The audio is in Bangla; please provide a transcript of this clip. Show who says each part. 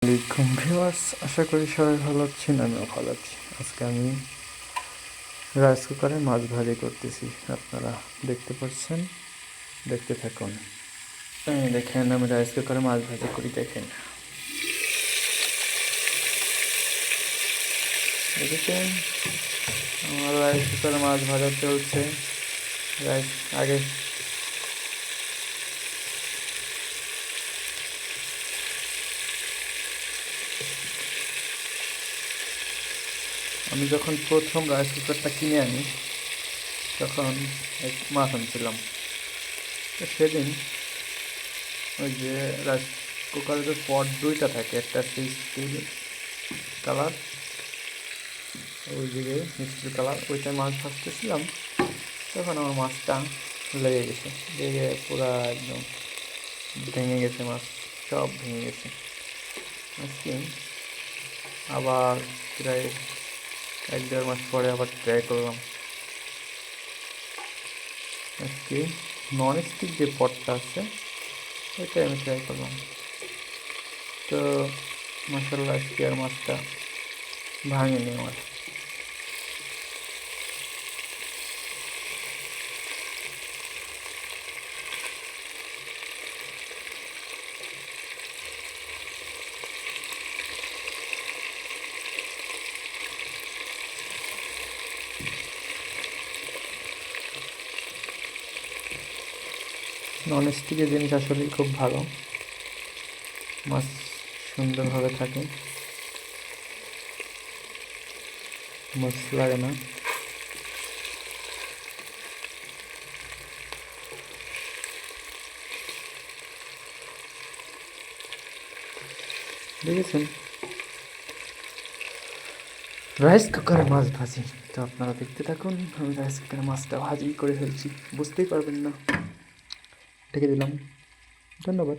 Speaker 1: আলাইকুম ভিউয়ার্স, আশা করি সবাই ভালো আছেন। আমিও ভালো আছি। আজকে আমি রাইস কুকারে মাছ ভাজি করতেছি, আপনারা দেখতে পাচ্ছেন, দেখতে থাকুন। এই দেখেন আমি রাইস কুকারে মাছ ভাজি করি, দেখেন দেখেছেন আমার রাইস কুকারে মাছ ভাজা চলছে। রাইস আগে আমি যখন প্রথম রাইস কুকারটা কিনে আনি তখন এক মাছ আনছিলাম। তো সেদিন ওই যে রাইস কুকারের যে পট দুইটা থাকে, একটা হচ্ছে স্টিল কালার, ওই দিকে মিষ্টির কালার, ওইটায় মাছ ভাজতেছিলাম। তখন আমার মাছটা লেগে গেছে, লেগে পুরা একদম ভেঙে গেছে, মাছ সব ভেঙে গেছে। আজকে আবার প্রায় 1-1.5 মাস পরে আবার ট্রাই করলাম। আজকে নন স্টিক যে পটটা আছে ওইটাই আমি ট্রাই করলাম। তো মাসাল্লাহ আজকে আর মাছটা ভাঙেনি আমার। নন স্টিকের জিনিস আসলেই খুব ভালো, মাছ সুন্দরভাবে থাকে, মাছ লাগে না। দেখেছেন রাইস কুকারে মাছ ভাজি, তো আপনারা দেখতে থাকুন। আমি রাইস কুকারে মাছটা ভাজি করে ফেলছি, বুঝতেই পারবেন না। ঢেকে দিলাম। ধন্যবাদ।